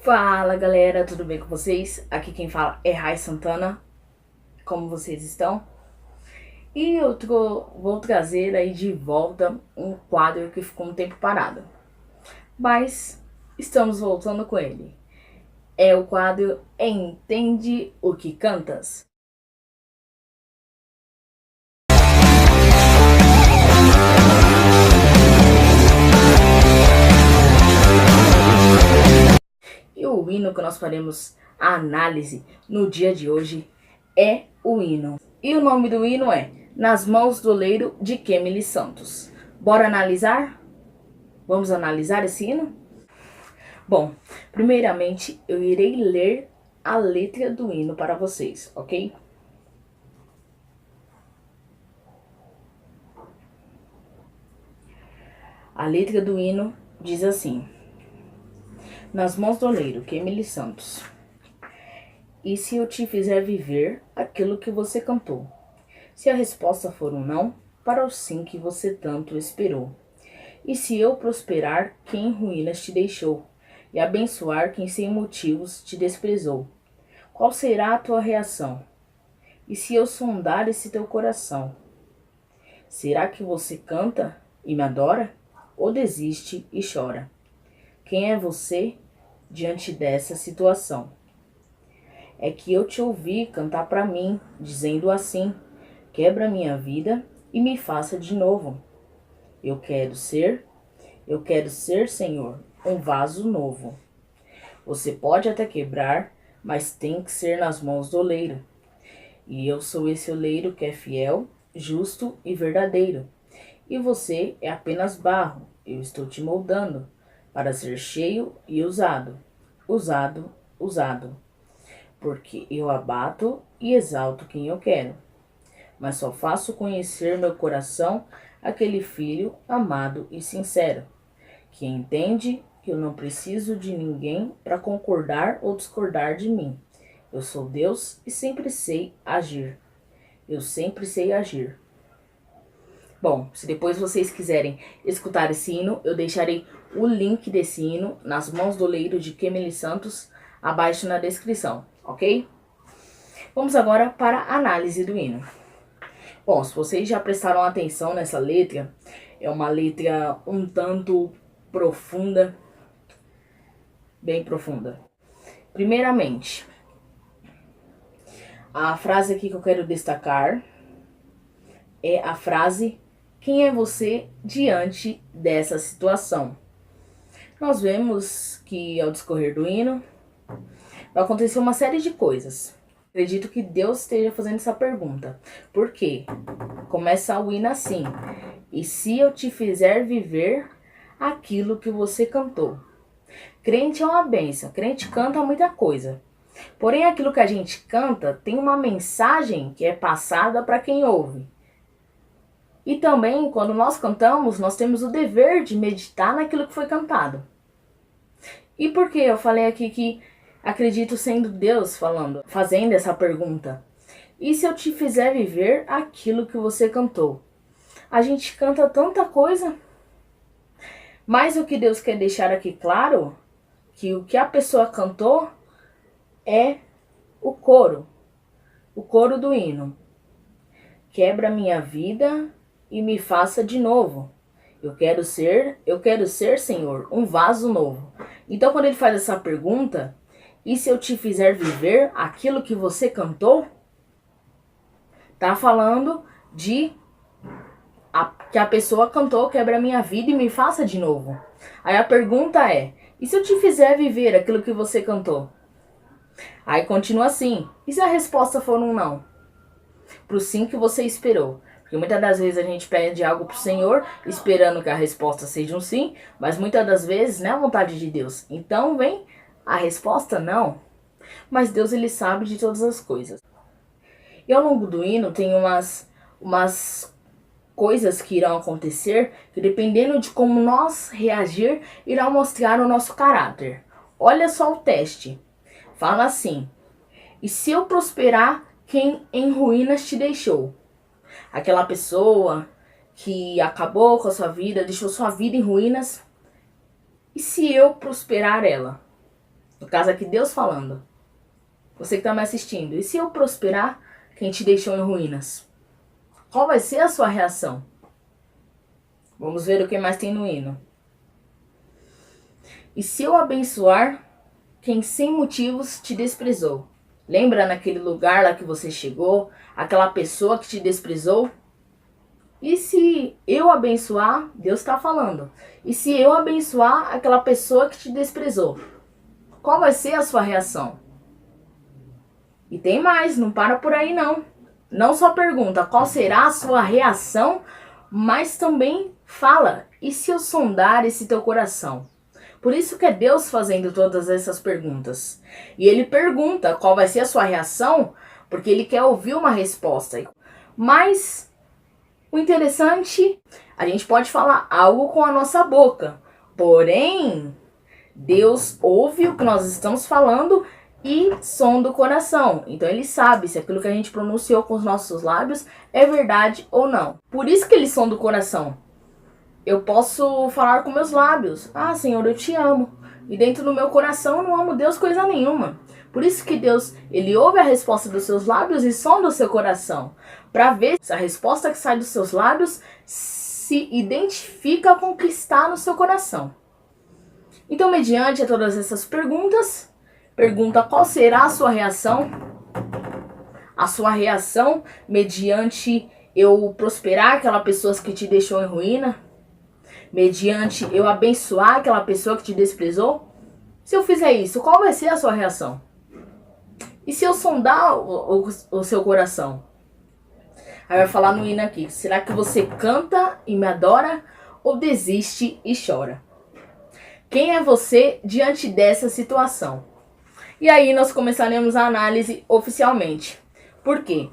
Fala galera, tudo bem com vocês? Aqui quem fala é Rai Santana, como vocês estão? E vou trazer aí de volta um quadro que ficou um tempo parado, mas estamos voltando com ele. É o quadro Entende o que Cantas? E o hino que nós faremos a análise no dia de hoje é o hino. E o nome do hino é Nas Mãos do Oleiro, de Kemily Santos. Bora analisar? Vamos analisar esse hino? Bom, primeiramente eu irei ler a letra do hino para vocês, ok? A letra do hino diz assim: Nas mãos do oleiro, Kemily Santos. E se eu te fizer viver aquilo que você cantou? Se a resposta for um não, para o sim que você tanto esperou. E se eu prosperar quem em ruínas te deixou, e abençoar quem sem motivos te desprezou? Qual será a tua reação? E se eu sondar esse teu coração? Será que você canta e me adora? Ou desiste e chora? Quem é você diante dessa situação? É que eu te ouvi cantar para mim, dizendo assim: quebra minha vida e me faça de novo. Eu quero ser, Senhor, um vaso novo. Você pode até quebrar, mas tem que ser nas mãos do oleiro. E eu sou esse oleiro que é fiel, justo e verdadeiro. E você é apenas barro, eu estou te moldando para ser cheio e usado, usado. Porque eu abato e exalto quem eu quero, mas só faço conhecer meu coração aquele filho amado e sincero, que entende que eu não preciso de ninguém para concordar ou discordar de mim. Eu sou Deus e sempre sei agir. Eu sempre sei agir. Bom, se depois vocês quiserem escutar esse hino, eu deixarei o link desse hino nas mãos do oleiro de Kemily Santos abaixo na descrição, ok? Vamos agora para a análise do hino. Bom, se vocês já prestaram atenção nessa letra, é uma letra um tanto profunda, bem profunda. Primeiramente, a frase aqui que eu quero destacar é a frase: quem é você diante dessa situação? Nós vemos que ao discorrer do hino vai acontecer uma série de coisas. Acredito que Deus esteja fazendo essa pergunta. Por quê? Começa o hino assim: e se eu te fizer viver aquilo que você cantou? Crente é uma bênção, crente canta muita coisa. Porém, aquilo que a gente canta tem uma mensagem que é passada para quem ouve. E também, quando nós cantamos, nós temos o dever de meditar naquilo que foi cantado. E por que eu falei aqui que acredito sendo Deus falando, fazendo essa pergunta? E se eu te fizer viver aquilo que você cantou? A gente canta tanta coisa, mas o que Deus quer deixar aqui claro, que o que a pessoa cantou é o coro do hino. Quebra minha vida e me faça de novo. Eu quero ser, Senhor, um vaso novo. Então, quando ele faz essa pergunta, e se eu te fizer viver aquilo que você cantou? Tá falando de que a pessoa cantou, quebra minha vida e me faça de novo. Aí a pergunta é: e se eu te fizer viver aquilo que você cantou? Aí continua assim: e se a resposta for um não? Pro sim que você esperou. Porque muitas das vezes a gente pede algo pro Senhor esperando que a resposta seja um sim, mas muitas das vezes não é a vontade de Deus. Então vem a resposta não. Mas Deus, ele sabe de todas as coisas. E ao longo do hino tem umas coisas que irão acontecer que, dependendo de como nós reagir, irão mostrar o nosso caráter. Olha só o teste. Fala assim: e se eu prosperar quem em ruínas te deixou? Aquela pessoa que acabou com a sua vida, deixou sua vida em ruínas. E se eu prosperar ela? No caso aqui, Deus falando. Você que está me assistindo. E se eu prosperar quem te deixou em ruínas? Qual vai ser a sua reação? Vamos ver o que mais tem no hino. E se eu abençoar quem sem motivos te desprezou? Lembra naquele lugar lá que você chegou? Aquela pessoa que te desprezou? E se eu abençoar, Deus está falando. E se eu abençoar aquela pessoa que te desprezou? Qual vai ser a sua reação? E tem mais, não para por aí não. Não só pergunta qual será a sua reação, mas também fala, e se eu sondar esse teu coração? Por isso que é Deus fazendo todas essas perguntas. E ele pergunta qual vai ser a sua reação, porque ele quer ouvir uma resposta. Mas o interessante, a gente pode falar algo com a nossa boca, porém Deus ouve o que nós estamos falando e sonda o coração. Então ele sabe se aquilo que a gente pronunciou com os nossos lábios é verdade ou não. Por isso que ele sonda o coração. Eu posso falar com meus lábios: ah, Senhor, eu te amo. E dentro do meu coração eu não amo Deus coisa nenhuma. Por isso que Deus, ele ouve a resposta dos seus lábios e sonda o seu coração, para ver se a resposta que sai dos seus lábios se identifica com o que está no seu coração. Então, mediante a todas essas perguntas, pergunta qual será a sua reação? A sua reação mediante eu prosperar aquela pessoa que te deixou em ruína? Mediante eu abençoar aquela pessoa que te desprezou? Se eu fizer isso, qual vai ser a sua reação? E se eu sondar o seu coração? Aí vai falar no hino aqui: será que você canta e me adora ou desiste e chora? Quem é você diante dessa situação? E aí nós começaremos a análise oficialmente. Por quê?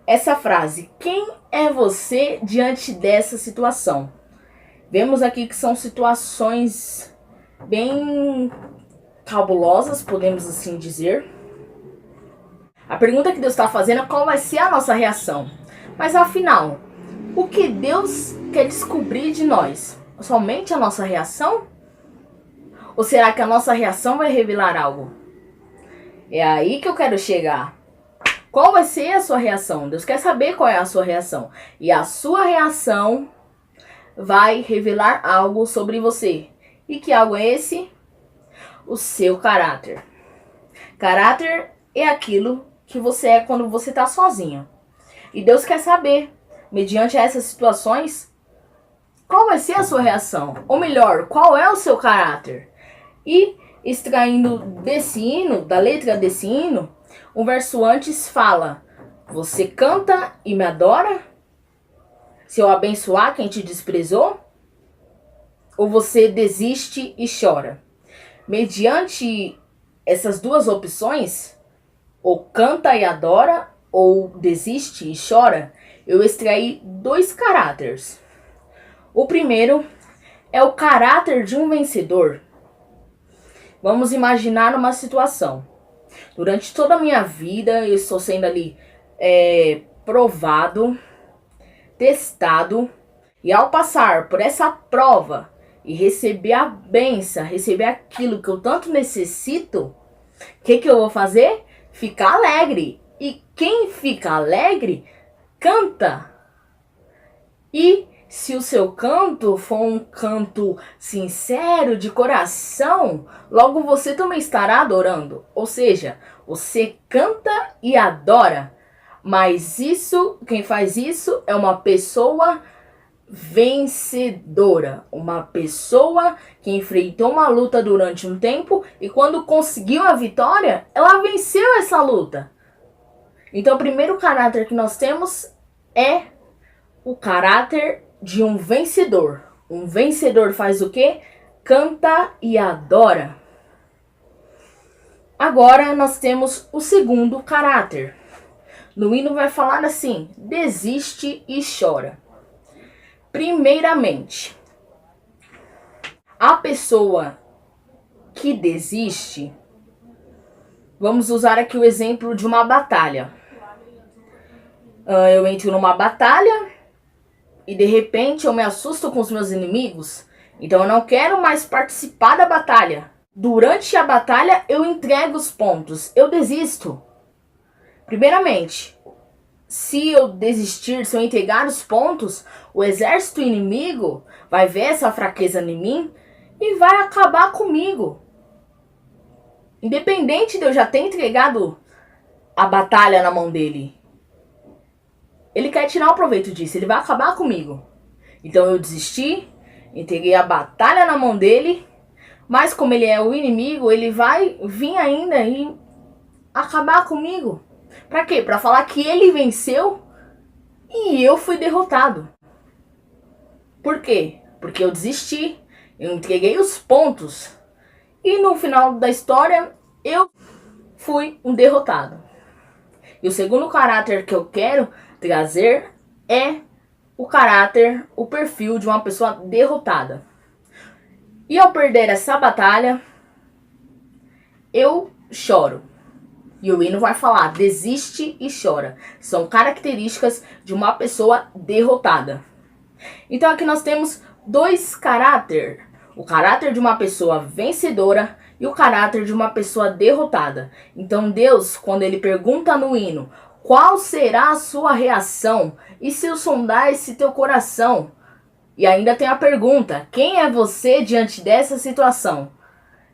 Essa frase, quem é você diante dessa situação? Vemos aqui que são situações bem cabulosas, podemos assim dizer. A pergunta que Deus está fazendo é qual vai ser a nossa reação. Mas afinal, o que Deus quer descobrir de nós? Somente a nossa reação? Ou será que a nossa reação vai revelar algo? É aí que eu quero chegar. Qual vai ser a sua reação? Deus quer saber qual é a sua reação. E a sua reação vai revelar algo sobre você. E que algo é esse? O seu caráter. Caráter é aquilo que você é quando você está sozinho. E Deus quer saber, mediante essas situações, qual vai ser a sua reação. Ou melhor, qual é o seu caráter. E extraindo desse hino, da letra desse hino, um verso antes fala: você canta e me adora? Se eu abençoar quem te desprezou? Ou você desiste e chora? Mediante essas duas opções, ou canta e adora, ou desiste e chora, eu extraí dois caráteres. O primeiro é o caráter de um vencedor. Vamos imaginar uma situação. Durante toda a minha vida, eu estou sendo ali provado, testado, e ao passar por essa prova e receber a bênção, receber aquilo que eu tanto necessito, o que eu vou fazer? Ficar alegre. E quem fica alegre, canta. E se o seu canto for um canto sincero, de coração, logo você também estará adorando. Ou seja, você canta e adora. Mas isso, quem faz isso é uma pessoa vencedora. Uma pessoa que enfrentou uma luta durante um tempo e quando conseguiu a vitória, ela venceu essa luta. Então o primeiro caráter que nós temos é o caráter de um vencedor. Um vencedor faz o quê? Canta e adora. Agora nós temos o segundo caráter. No hino vai falar assim: desiste e chora. Primeiramente, a pessoa que desiste, vamos usar aqui o exemplo de uma batalha. Eu entro numa batalha e de repente eu me assusto com os meus inimigos, então eu não quero mais participar da batalha. Durante a batalha, eu entrego os pontos. Eu desisto. Primeiramente, se eu desistir, se eu entregar os pontos, o exército inimigo vai ver essa fraqueza em mim e vai acabar comigo. Independente de eu já ter entregado a batalha na mão dele, ele quer tirar o proveito disso, ele vai acabar comigo. Então eu desisti, entreguei a batalha na mão dele, mas como ele é o inimigo, ele vai vir ainda e acabar comigo. Pra quê? Pra falar que ele venceu e eu fui derrotado. Por quê? Porque eu desisti, eu entreguei os pontos e no final da história eu fui um derrotado. E o segundo caráter que eu quero trazer é o caráter, o perfil de uma pessoa derrotada. E ao perder essa batalha, eu choro. E o hino vai falar, desiste e chora. São características de uma pessoa derrotada. Então aqui nós temos dois caráteres. O caráter de uma pessoa vencedora e o caráter de uma pessoa derrotada. Então Deus, quando ele pergunta no hino, qual será a sua reação? E se eu sondar esse teu coração? E ainda tem a pergunta, quem é você diante dessa situação?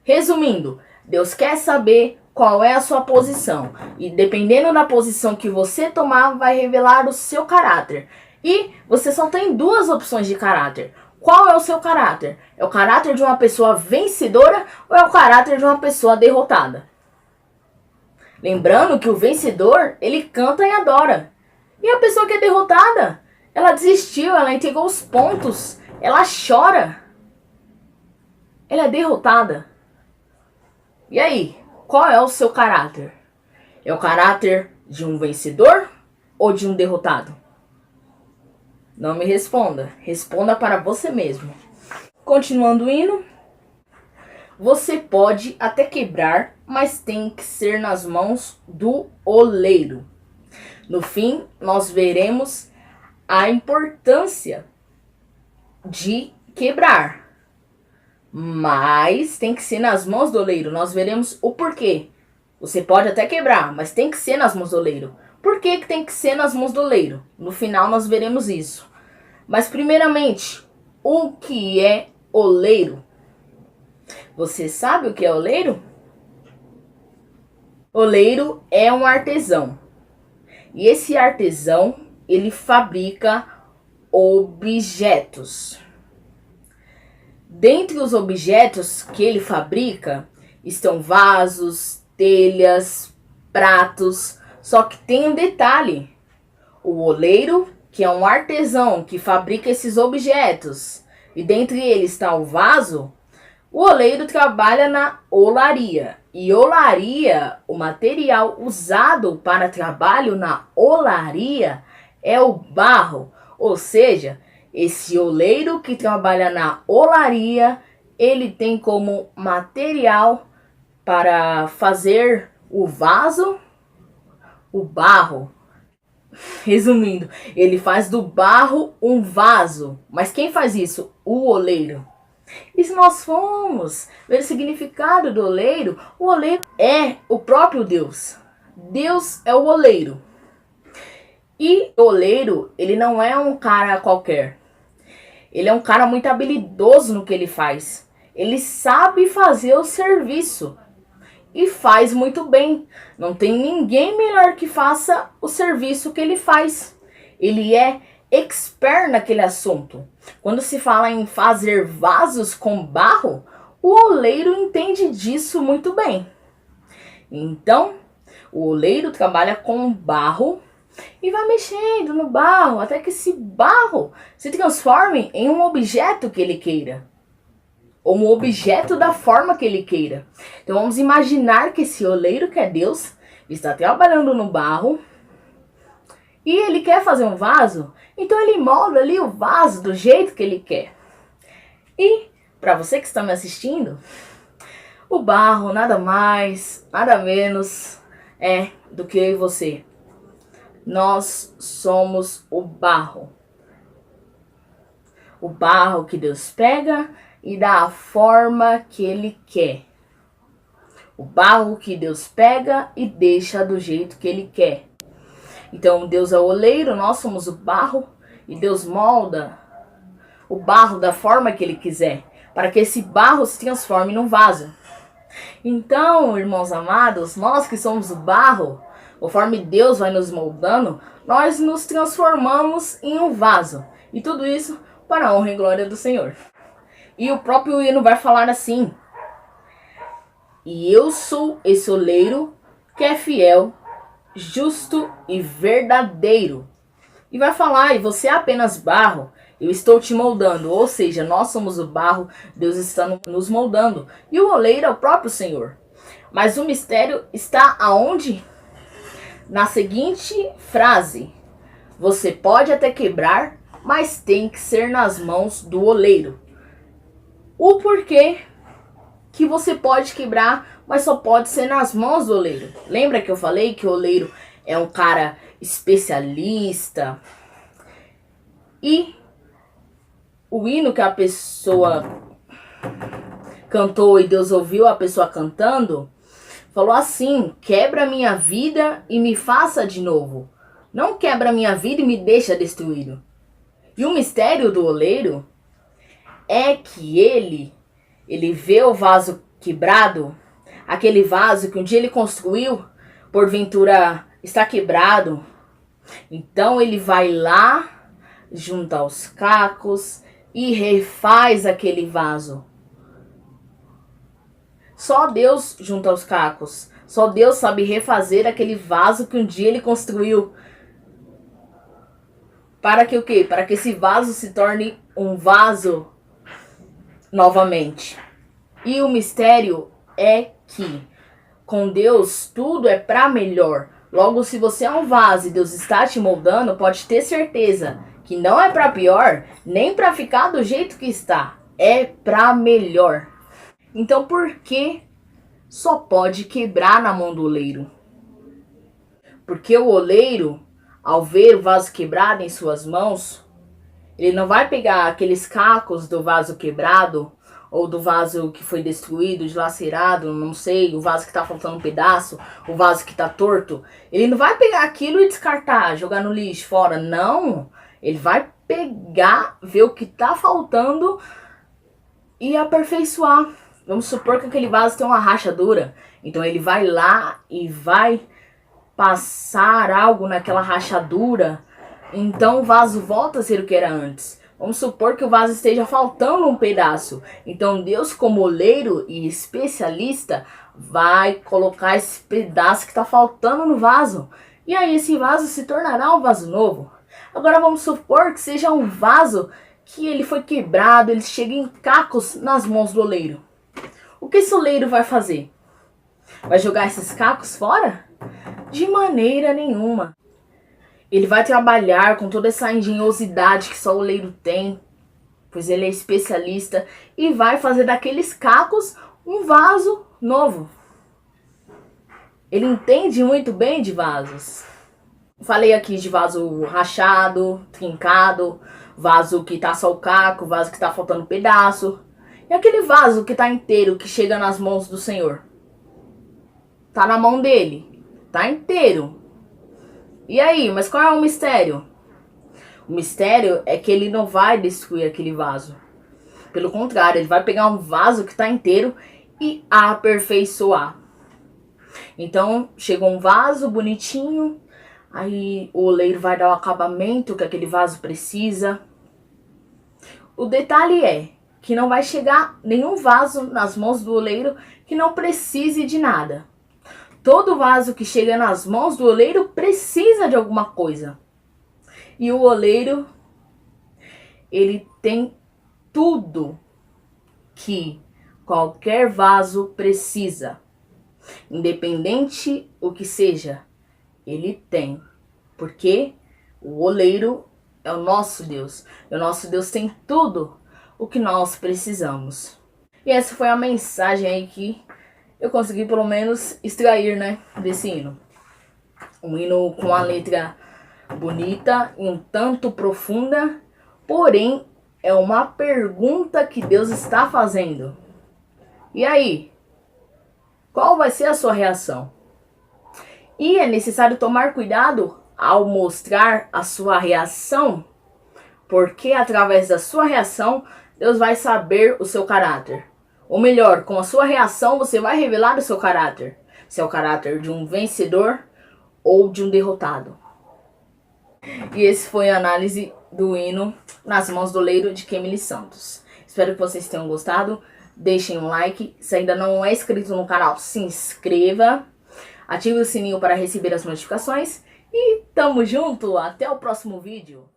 Resumindo, Deus quer saber qual é a sua posição. E dependendo da posição que você tomar, vai revelar o seu caráter. E você só tem duas opções de caráter. Qual é o seu caráter? É o caráter de uma pessoa vencedora ou é o caráter de uma pessoa derrotada? Lembrando que o vencedor, ele canta e adora. E a pessoa que é derrotada, ela desistiu, ela entregou os pontos, ela chora. Ela é derrotada. E aí, qual é o seu caráter? É o caráter de um vencedor ou de um derrotado? Não me responda. Responda para você mesmo. Continuando o hino. Você pode até quebrar, mas tem que ser nas mãos do oleiro. No fim, nós veremos a importância de quebrar. Mas tem que ser nas mãos do oleiro. Nós veremos o porquê. Você pode até quebrar, mas tem que ser nas mãos do oleiro. Por que tem que ser nas mãos do oleiro? No final nós veremos isso. Mas primeiramente, o que é oleiro? Você sabe o que é oleiro? Oleiro é um artesão. E esse artesão, ele fabrica objetos. Dentre os objetos que ele fabrica, estão vasos, telhas, pratos. Só que tem um detalhe. O oleiro, que é um artesão que fabrica esses objetos, e dentre eles está o vaso, o oleiro trabalha na olaria. E olaria, o material usado para trabalho na olaria é o barro. Ou seja, esse oleiro que trabalha na olaria, ele tem como material para fazer o vaso, o barro. Resumindo, ele faz do barro um vaso. Mas quem faz isso? O oleiro. E se nós formos ver o significado do oleiro, o oleiro é o próprio Deus. Deus é o oleiro. E o oleiro, ele não é um cara qualquer. Ele é um cara muito habilidoso no que ele faz. Ele sabe fazer o serviço. E faz muito bem. Não tem ninguém melhor que faça o serviço que ele faz. Ele é expert naquele assunto. Quando se fala em fazer vasos com barro, o oleiro entende disso muito bem. Então, o oleiro trabalha com barro e vai mexendo no barro até que esse barro se transforme em um objeto que ele queira. Ou um objeto da forma que ele queira. Então vamos imaginar que esse oleiro, que é Deus, está trabalhando no barro e ele quer fazer um vaso, então ele molda ali o vaso do jeito que ele quer. E para você que está me assistindo, o barro nada mais, nada menos é do que eu e você. Nós somos o barro. O barro que Deus pega e dá a forma que ele quer. O barro que Deus pega e deixa do jeito que Ele quer. Então Deus é o oleiro, nós somos o barro e Deus molda o barro da forma que Ele quiser, para que esse barro se transforme num vaso. Então, irmãos amados, nós que somos o barro, conforme Deus vai nos moldando, nós nos transformamos em um vaso. E tudo isso para a honra e glória do Senhor. E o próprio hino vai falar assim: e eu sou esse oleiro que é fiel, justo e verdadeiro. E vai falar, e você é apenas barro, eu estou te moldando. Ou seja, nós somos o barro, Deus está nos moldando. E o oleiro é o próprio Senhor. Mas o mistério está aonde? Na seguinte frase: você pode até quebrar, mas tem que ser nas mãos do oleiro. O porquê que você pode quebrar, mas só pode ser nas mãos do oleiro. Lembra que eu falei que o oleiro é um cara especialista? E o hino que a pessoa cantou e Deus ouviu a pessoa cantando, falou assim: quebra minha vida e me faça de novo. Não quebra minha vida e me deixa destruído. E o mistério do oleiro é que ele vê o vaso quebrado, aquele vaso que um dia ele construiu, porventura está quebrado. Então ele vai lá, junta os cacos e refaz aquele vaso. Só Deus junta os cacos. Só Deus sabe refazer aquele vaso que um dia ele construiu. Para que o quê? Para que esse vaso se torne um vaso novamente. E o mistério é que com Deus tudo é para melhor. Logo, se você é um vaso e Deus está te moldando, pode ter certeza que não é para pior, nem para ficar do jeito que está. É para melhor. Então por que só pode quebrar na mão do oleiro? Porque o oleiro, ao ver o vaso quebrado em suas mãos, ele não vai pegar aqueles cacos do vaso quebrado, ou do vaso que foi destruído, dilacerado, não sei, o vaso que está faltando um pedaço, o vaso que está torto. Ele não vai pegar aquilo e descartar, jogar no lixo, fora. Não, ele vai pegar, ver o que está faltando e aperfeiçoar. Vamos supor que aquele vaso tem uma rachadura. Então ele vai lá e vai passar algo naquela rachadura. Então o vaso volta a ser o que era antes. Vamos supor que o vaso esteja faltando um pedaço. Então Deus, como oleiro e especialista, vai colocar esse pedaço que está faltando no vaso. E aí esse vaso se tornará um vaso novo. Agora vamos supor que seja um vaso que ele foi quebrado, ele chega em cacos nas mãos do oleiro. O que esse oleiro vai fazer? Vai jogar esses cacos fora? De maneira nenhuma. Ele vai trabalhar com toda essa engenhosidade que só o oleiro tem, pois ele é especialista, e vai fazer daqueles cacos um vaso novo. Ele entende muito bem de vasos. Falei aqui de vaso rachado, trincado, vaso que tá só o caco, vaso que tá faltando um pedaço. E aquele vaso que tá inteiro, que chega nas mãos do Senhor? Tá na mão dele, tá inteiro. E aí, mas qual é o mistério? O mistério é que ele não vai destruir aquele vaso. Pelo contrário, ele vai pegar um vaso que está inteiro e aperfeiçoar. Então, chegou um vaso bonitinho, aí o oleiro vai dar o acabamento que aquele vaso precisa. O detalhe é que não vai chegar nenhum vaso nas mãos do oleiro que não precise de nada. Todo vaso que chega nas mãos do oleiro precisa de alguma coisa. E o oleiro, ele tem tudo que qualquer vaso precisa. Independente o que seja, ele tem. Porque o oleiro é o nosso Deus. E o nosso Deus tem tudo o que nós precisamos. E essa foi a mensagem aí que eu consegui pelo menos extrair, né, desse hino. Um hino com a letra bonita e um tanto profunda, porém é uma pergunta que Deus está fazendo. E aí? Qual vai ser a sua reação. E é necessário tomar cuidado ao mostrar a sua reação, porque através da sua reação, Deus vai saber o seu caráter. Ou melhor, com a sua reação, você vai revelar o seu caráter. Se é o caráter de um vencedor ou de um derrotado. E esse foi a análise do hino Nas Mãos do Oleiro, de Kemily Santos. Espero que vocês tenham gostado. Deixem um like. Se ainda não é inscrito no canal, se inscreva. Ative o sininho para receber as notificações. E tamo junto. Até o próximo vídeo.